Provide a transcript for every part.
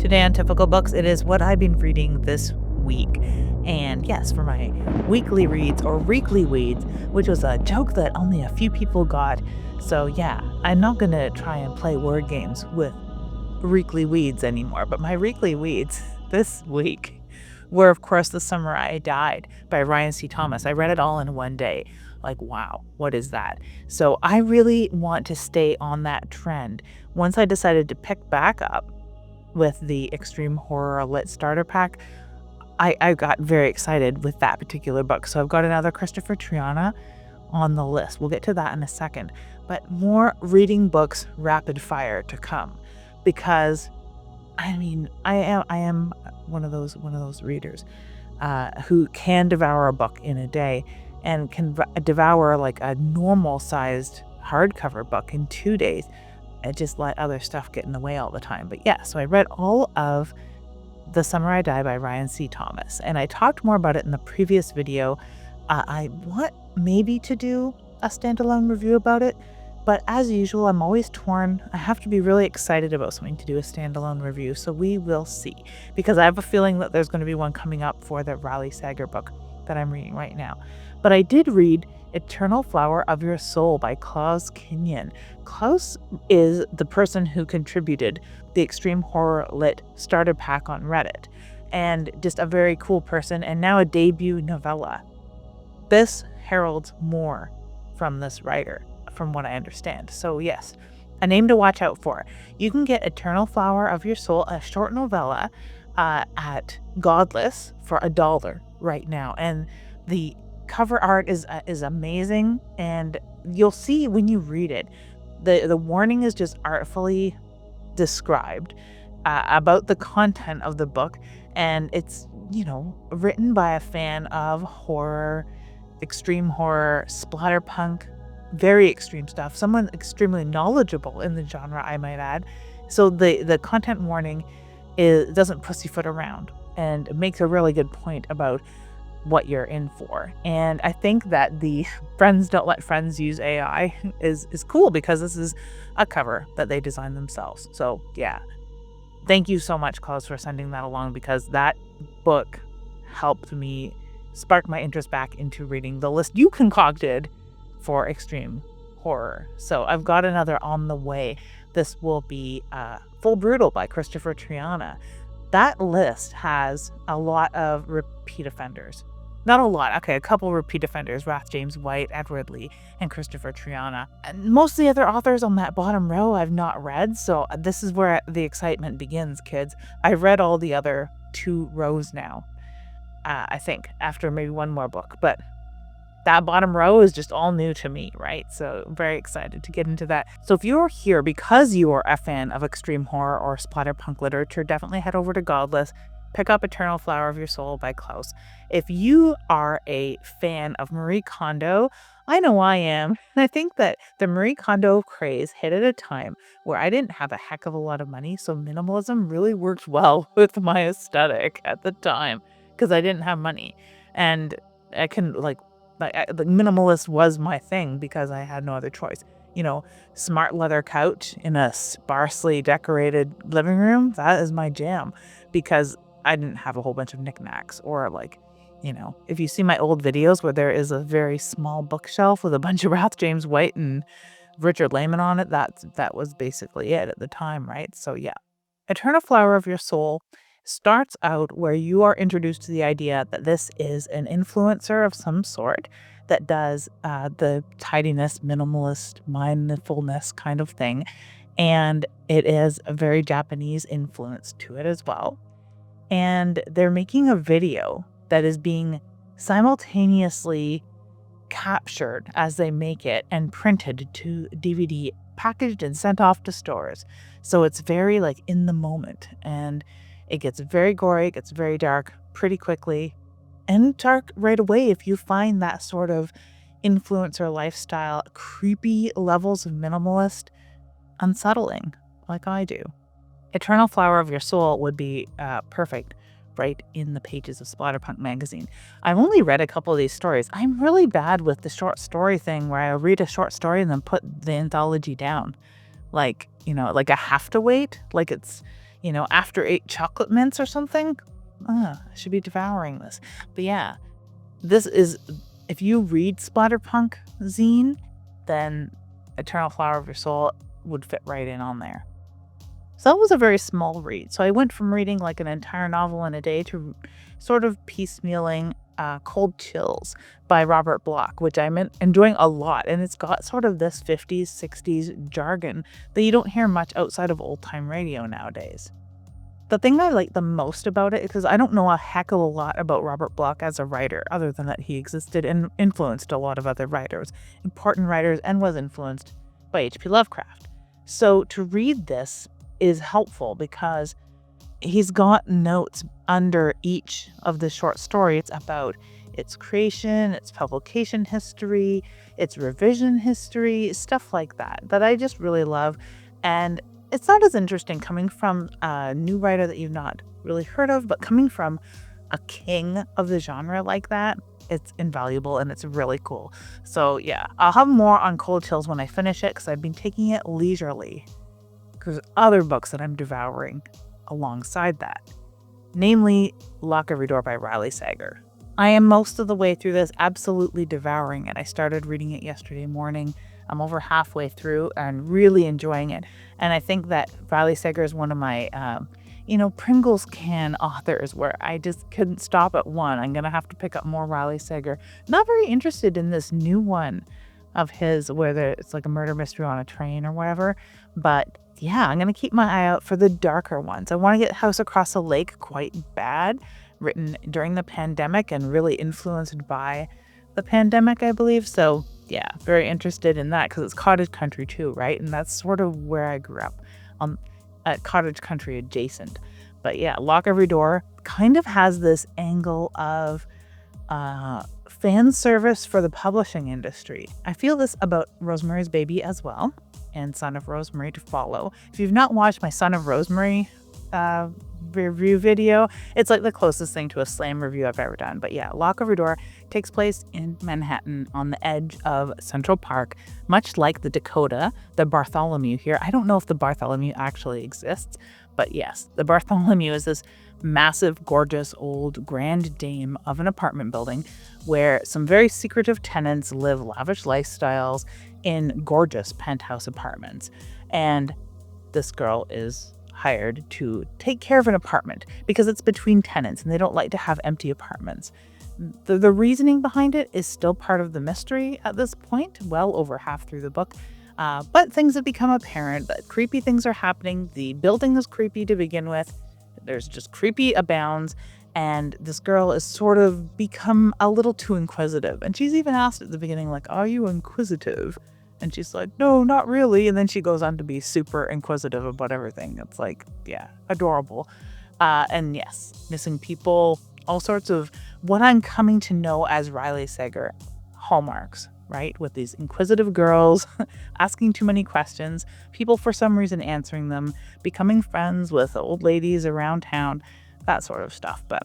Today on Typical Books, it is what I've been reading this week. And yes, for my weekly reads or weekly reads, which was a joke that only a few people got. So yeah, I'm not going to try and play word games with weekly weeds anymore. But my weekly weeds this week were, of course, The Summer I Died by Ryan C. Thomas. I read it all in one day. Like, wow, what is that? So I really want to stay on that trend. Once I decided to pick back up with the Extreme Horror Lit Starter Pack, I got very excited with that particular book. So I've got another Christopher Triana on the list. We'll get to that in a second. But more reading books rapid fire to come, because I mean, I am one of those readers who can devour a book in a day and can devour like a normal sized hardcover book in 2 days. I just let other stuff get in the way all the time. But yeah, so I read all of The Summer I Die by Ryan C. Thomas, and I talked more about it in the previous video. I want maybe to do a standalone review about it, but as usual, I'm always torn. I have to be really excited about something to do a standalone review, so we will see, because I have a feeling that there's going to be one coming up for the Riley Sager book that I'm reading right now. But I did read Eternal Flower of Your Soul by Klaus Kinyon. Klaus is the person who contributed the Extreme Horror Lit Starter Pack on Reddit, and just a very cool person, and now a debut novella. This heralds more from this writer, from what I understand. So yes, a name to watch out for. You can get Eternal Flower of Your Soul, a short novella, at Godless for $1 right now, and the cover art is amazing, and you'll see when you read it, the warning is just artfully described about the content of the book, and it's, you know, written by a fan of horror, extreme horror, splatterpunk, very extreme stuff, someone extremely knowledgeable in the genre, I might add. So the content warning doesn't pussyfoot around and makes a really good point about what you're in for. And I think that the Friends Don't Let Friends Use AI is cool, because this is a cover that they designed themselves. So yeah, thank you so much, Klaus, for sending that along, because that book helped me spark my interest back into reading the list you concocted for extreme horror. So I've got another on the way. This will be Full Brutal by Christopher Triana. That list has a lot of repeat offenders. Not a lot, okay, a couple repeat offenders: Rath James White, Edward Lee, and Christopher Triana. And most of the other authors on that bottom row I've not read, so this is where the excitement begins, kids. I've read all the other 2 rows now, I think, after maybe one more book, but that bottom row is just all new to me, right? So I'm very excited to get into that. So if you're here because you are a fan of extreme horror or splatterpunk literature, definitely head over to Godless. Pick up Eternal Flower of Your Soul by Klaus. If you are a fan of Marie Kondo, I know I am. And I think that the Marie Kondo craze hit at a time where I didn't have a heck of a lot of money, so minimalism really worked well with my aesthetic at the time, because I didn't have money. And I couldn't, the minimalist was my thing because I had no other choice. You know, smart leather couch in a sparsely decorated living room, that is my jam, because I didn't have a whole bunch of knickknacks, or like, you know, if you see my old videos where there is a very small bookshelf with a bunch of Rath James White and Richard Lehman on it, that was basically it at the time, right? So yeah, Eternal Flower of Your Soul starts out where you are introduced to the idea that this is an influencer of some sort that does the tidiness, minimalist, mindfulness kind of thing, and it is a very Japanese influence to it as well. And they're making a video that is being simultaneously captured as they make it and printed to DVD, packaged and sent off to stores. So it's very like in the moment, and it gets very gory, it gets very dark pretty quickly, and dark right away if you find that sort of influencer lifestyle, creepy levels of minimalist unsettling, like I do. Eternal Flower of Your Soul would be perfect right in the pages of Splatterpunk magazine. I've only read a couple of these stories. I'm really bad with the short story thing where I read a short story and then put the anthology down. Like, you know, like I have to wait. Like it's, after 8 chocolate mints or something. I should be devouring this. But yeah, this is, if you read Splatterpunk zine, then Eternal Flower of Your Soul would fit right in on there. So that was a very small read. So I went from reading like an entire novel in a day to sort of piecemealing Cold Chills by Robert Bloch, which I'm enjoying a lot. And it's got sort of this 50s, 60s jargon that you don't hear much outside of old-time radio nowadays. The thing I like the most about it, because I don't know a heck of a lot about Robert Bloch as a writer, other than that he existed and influenced a lot of other writers, important writers, and was influenced by H.P. Lovecraft. So to read this is helpful because he's got notes under each of the short stories about its creation, its publication history, its revision history, stuff like that I just really love. And it's not as interesting coming from a new writer that you've not really heard of, but coming from a king of the genre like that, it's invaluable and it's really cool. So yeah, I'll have more on Cold Chills when I finish it because I've been taking it leisurely. There's other books that I'm devouring alongside that, namely Lock Every Door by Riley Sager. I am most of the way through this, absolutely devouring it. I started reading it yesterday morning. I'm over halfway through and really enjoying it. And I think that Riley Sager is one of my, Pringles can authors where I just couldn't stop at one. I'm going to have to pick up more Riley Sager. Not very interested in this new one of his where it's like a murder mystery on a train or whatever. But yeah, I'm going to keep my eye out for the darker ones. I want to get House Across the Lake quite bad, written during the pandemic and really influenced by the pandemic, I believe. So yeah, very interested in that because it's cottage country too, right? And that's sort of where I grew up, at cottage country adjacent. But yeah, Lock Every Door kind of has this angle of fan service for the publishing industry. I feel this about Rosemary's Baby as well, and Son of Rosemary to follow. If you've not watched my Son of Rosemary review video, it's like the closest thing to a slam review I've ever done. But yeah, Lock Every Door takes place in Manhattan on the edge of Central Park, much like the Dakota, the Bartholomew here. I don't know if the Bartholomew actually exists, but yes, the Bartholomew is this massive, gorgeous, old grand dame of an apartment building where some very secretive tenants live lavish lifestyles in gorgeous penthouse apartments. And this girl is hired to take care of an apartment because it's between tenants and they don't like to have empty apartments. The reasoning behind it is still part of the mystery at this point, well over half through the book. But things have become apparent that creepy things are happening. The building is creepy to begin with. There's just creepy abounds. And this girl is sort of become a little too inquisitive. And she's even asked at the beginning, like, are you inquisitive? And she's like, no, not really. And then she goes on to be super inquisitive about everything. It's like, yeah, adorable. And yes, missing people, all sorts of what I'm coming to know as Riley Sager hallmarks, right? With these inquisitive girls asking too many questions, people for some reason answering them, becoming friends with old ladies around town, that sort of stuff. But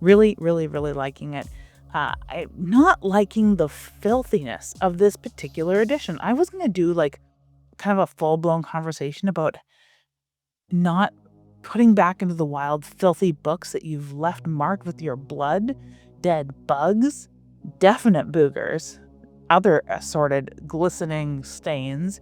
really, really, really liking it. I'm not liking the filthiness of this particular edition. I was going to do like kind of a full-blown conversation about not putting back into the wild filthy books that you've left marked with your blood, dead bugs, definite boogers, other assorted glistening stains,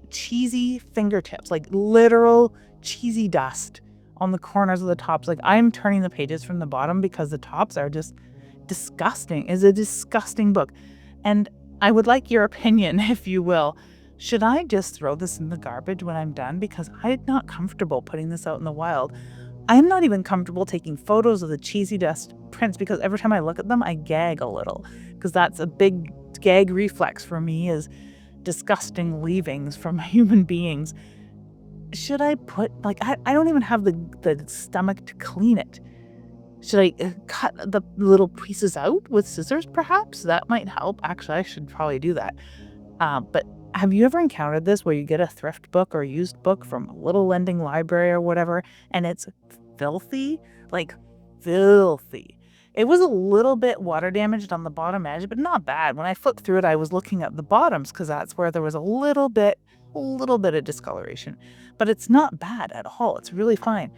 cheesy fingertips, like literal cheesy dust on the corners of the tops. Like I'm turning the pages from the bottom because the tops are just disgusting. It's a disgusting book. And I would like your opinion, if you will. Should I just throw this in the garbage when I'm done? Because I'm not comfortable putting this out in the wild. I'm not even comfortable taking photos of the cheesy dust prints because every time I look at them, I gag a little. Because that's a big gag reflex for me, is disgusting leavings from human beings. Should I put, like, I don't even have the stomach to clean it. Should I cut the little pieces out with scissors, perhaps? That might help. Actually, I should probably do that. But have you ever encountered this where you get a thrift book or used book from a little lending library or whatever, and it's filthy? Like, filthy. It was a little bit water damaged on the bottom edge, but not bad. When I flipped through it, I was looking at the bottoms because that's where there was a little bit a little bit of discoloration, but it's not bad at all. It's really fine.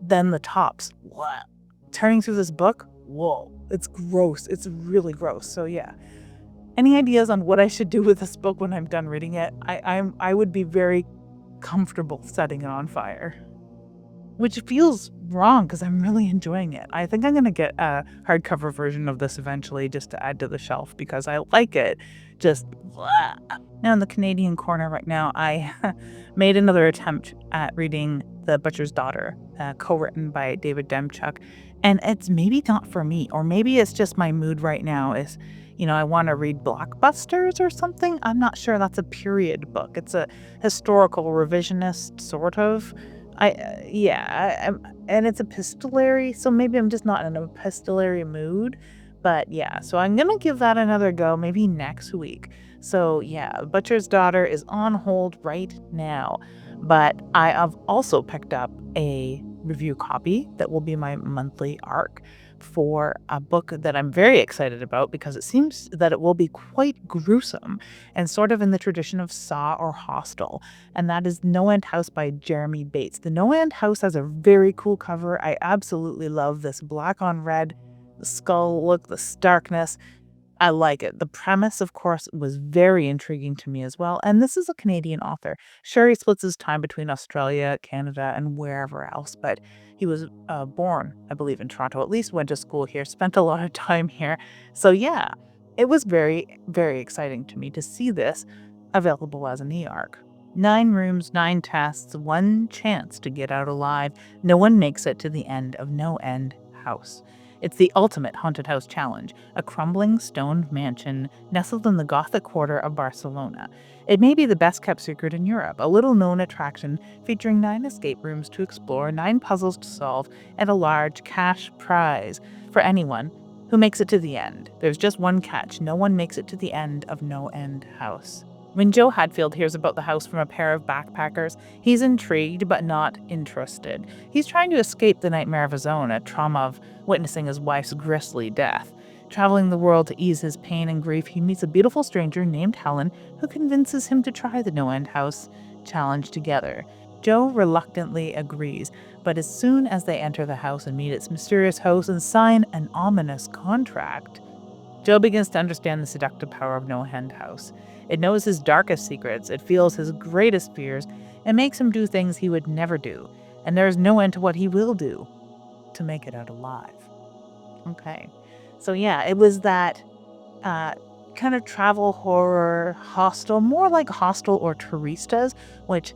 Then the tops. What? Turning through this book? Whoa. It's gross. It's really gross. So yeah. Any ideas on what I should do with this book when I'm done reading it? I would be very comfortable setting it on fire. Which feels wrong because I'm really enjoying it. I think I'm going to get a hardcover version of this eventually just to add to the shelf because I like it. Just blah. Now in the Canadian corner right now, I made another attempt at reading The Butcher's Daughter, co-written by David Demchuk. And it's maybe not for me, or maybe it's just my mood right now is, I want to read blockbusters or something. I'm not sure. That's a period book. It's a historical revisionist sort of. And it's epistolary, so maybe I'm just not in an epistolary mood. But yeah, so I'm gonna give that another go, maybe next week. So yeah, Butcher's Daughter is on hold right now. But I have also picked up a review copy that will be my monthly arc for a book that I'm very excited about because it seems that it will be quite gruesome and sort of in the tradition of Saw or Hostel, and that is No End House by Jeremy Bates. The No End House has a very cool cover. I absolutely love this black on red, the skull look, the starkness. I like it. The premise, of course, was very intriguing to me as well. And this is a Canadian author. Sure, he splits his time between Australia, Canada, and wherever else, but he was born, I believe, in Toronto, at least went to school here, spent a lot of time here. So yeah, it was very, very exciting to me to see this available as an e-arc. 9 rooms, 9 tests, 1 chance to get out alive. No one makes it to the end of No End House. It's the ultimate haunted house challenge, a crumbling stone mansion nestled in the gothic quarter of Barcelona. It may be the best kept secret in Europe, a little known attraction featuring 9 escape rooms to explore, 9 puzzles to solve, and a large cash prize for anyone who makes it to the end. There's just one catch: no one makes it to the end of No End House. When Joe Hadfield hears about the house from a pair of backpackers, he's intrigued but not interested. He's trying to escape the nightmare of his own, a trauma of witnessing his wife's grisly death. Traveling the world to ease his pain and grief, he meets a beautiful stranger named Helen who convinces him to try the No End House challenge together. Joe reluctantly agrees, but as soon as they enter the house and meet its mysterious host and sign an ominous contract, Joe begins to understand the seductive power of No End House. It knows his darkest secrets, it feels his greatest fears, and makes him do things he would never do. And there is no end to what he will do to make it out alive. Okay. So yeah, it was that kind of travel horror Hostel, more like Hostel or Turistas, which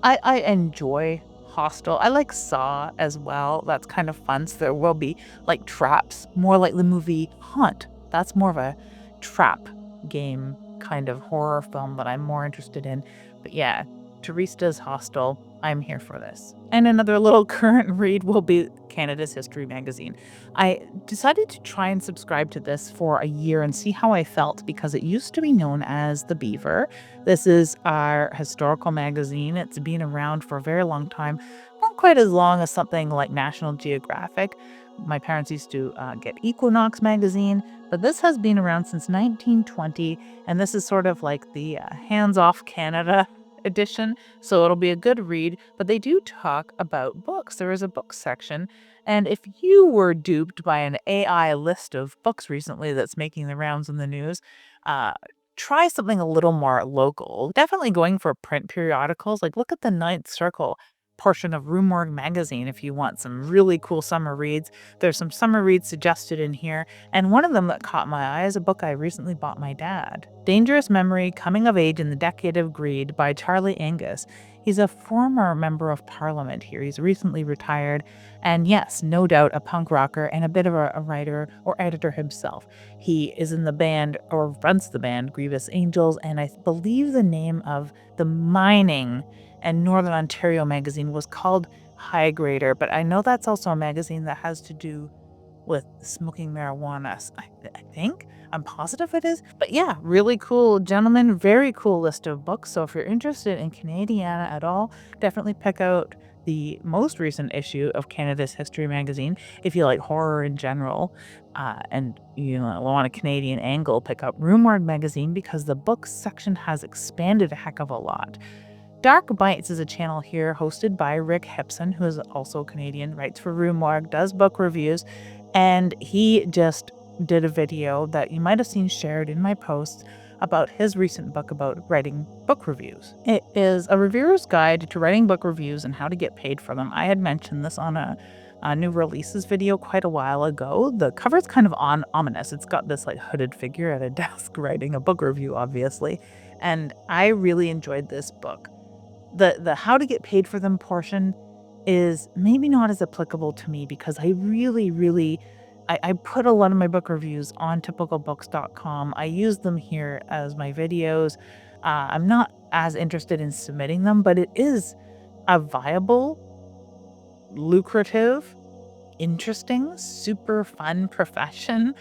I enjoy. Hostel. I like Saw as well. That's kind of fun. So there will be like traps, more like the movie Haunt. That's more of a trap game kind of horror film that I'm more interested in. But yeah, Turista's Hostel. I'm here for this. And another little current read will be Canada's History magazine. I decided to try and subscribe to this for a year and see how I felt because it used to be known as The Beaver. This is our historical magazine. It's been around for a very long time, not quite as long as something like National Geographic. My parents used to get Equinox magazine, but this has been around since 1920, and this is sort of like the hands-off Canada edition, so it'll be a good read. But they do talk about books. There is a book section, and if you were duped by an AI list of books recently that's making the rounds in the news, try something a little more local. Definitely going for print periodicals. Like look at the Ninth Circle portion of Rue Morgue magazine if you want some really cool summer reads. There's some summer reads suggested in here, and one of them that caught my eye is a book I recently bought my dad. Dangerous Memory: Coming of Age in the Decade of Greed by Charlie Angus. He's a former member of parliament here. He's recently retired, and yes, no doubt a punk rocker and a bit of a writer or editor himself. He is in the band, or fronts the band, Grievous Angels, and I believe the name of the mining and Northern Ontario magazine was called High Grader, but I know that's also a magazine that has to do with smoking marijuana. I think. I'm positive it is. But yeah, really cool gentleman, very cool list of books. So if you're interested in Canadiana at all, definitely pick out the most recent issue of Canada's History magazine. If you like horror in general, and you want a Canadian angle, pick up Roomward magazine because the books section has expanded a heck of a lot. Dark Bites is a channel here hosted by Rick Hipson, who is also Canadian, writes for Roomward, does book reviews, and he just did a video that you might have seen shared in my posts about his recent book about writing book reviews. It is a reviewer's guide to writing book reviews and how to get paid for them. I had mentioned this on a new releases video quite a while ago. The cover's kind of ominous. It's got this like hooded figure at a desk writing a book review, obviously, and I really enjoyed this book. The how to get paid for them portion is maybe not as applicable to me because I really I put a lot of my book reviews on typicalbooks.com. I use them here as my videos. I'm not as interested in submitting them, but it is a viable, lucrative, interesting, super fun profession.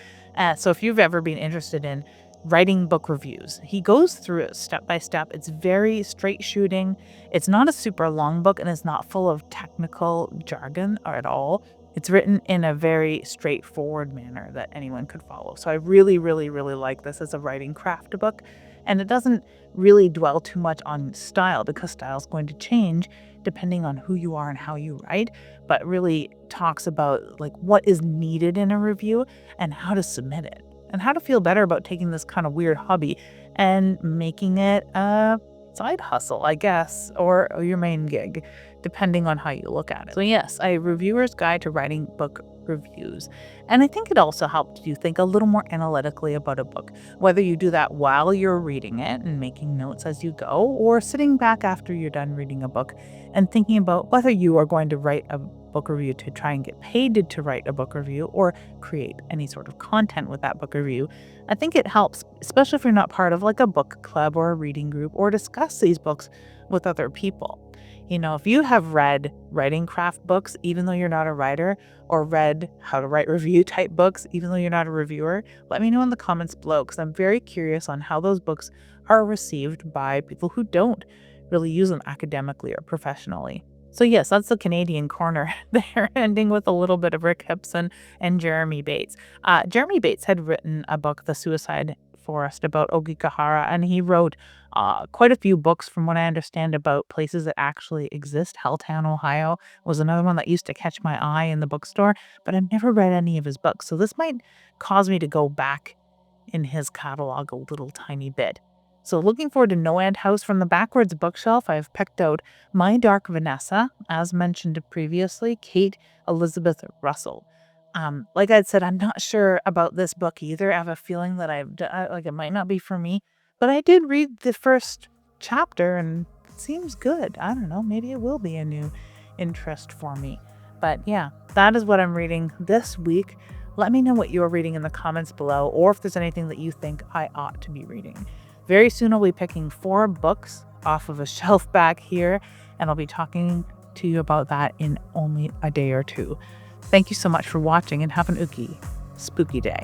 So if you've ever been interested in writing book reviews, he goes through it step by step. It's very straight shooting. It's not a super long book and it's not full of technical jargon or at all. It's written in a very straightforward manner that anyone could follow. So I really like this as a writing craft book. And it doesn't really dwell too much on style because style is going to change depending on who you are and how you write, but really talks about like what is needed in a review and how to submit it and how to feel better about taking this kind of weird hobby and making it a side hustle, I guess, or your main gig, depending on how you look at it. So yes, a reviewer's guide to writing book reviews. And I think it also helps you think a little more analytically about a book, whether you do that while you're reading it and making notes as you go, or sitting back after you're done reading a book and thinking about whether you are going to write a book review to try and get paid to write a book review or create any sort of content with that book review. I think it helps, especially if you're not part of like a book club or a reading group or discuss these books with other people. You know, if you have read writing craft books, even though you're not a writer, or read how to write review type books, even though you're not a reviewer, let me know in the comments below because I'm very curious on how those books are received by people who don't really use them academically or professionally. So yes, that's the Canadian corner there, ending with a little bit of Rick Hipson and Jeremy Bates. Jeremy Bates had written a book, The Suicide Forest, about Ogikahara, and he wrote quite a few books from what I understand about places that actually exist. Helltown, Ohio was another one that used to catch my eye in the bookstore, but I've never read any of his books. So this might cause me to go back in his catalog a little tiny bit. So looking forward to No End House. From the backwards bookshelf, I've picked out My Dark Vanessa, as mentioned previously, Kate Elizabeth Russell. Like I said, I'm not sure about this book either. I have a feeling that it might not be for me, but I did read the first chapter and it seems good. I don't know, maybe it will be a new interest for me. But yeah, that is what I'm reading this week. Let me know what you're reading in the comments below, or if there's anything that you think I ought to be reading. Very soon I'll be picking 4 books off of a shelf back here, and I'll be talking to you about that in only a day or two. Thank you so much for watching and have an spooky day.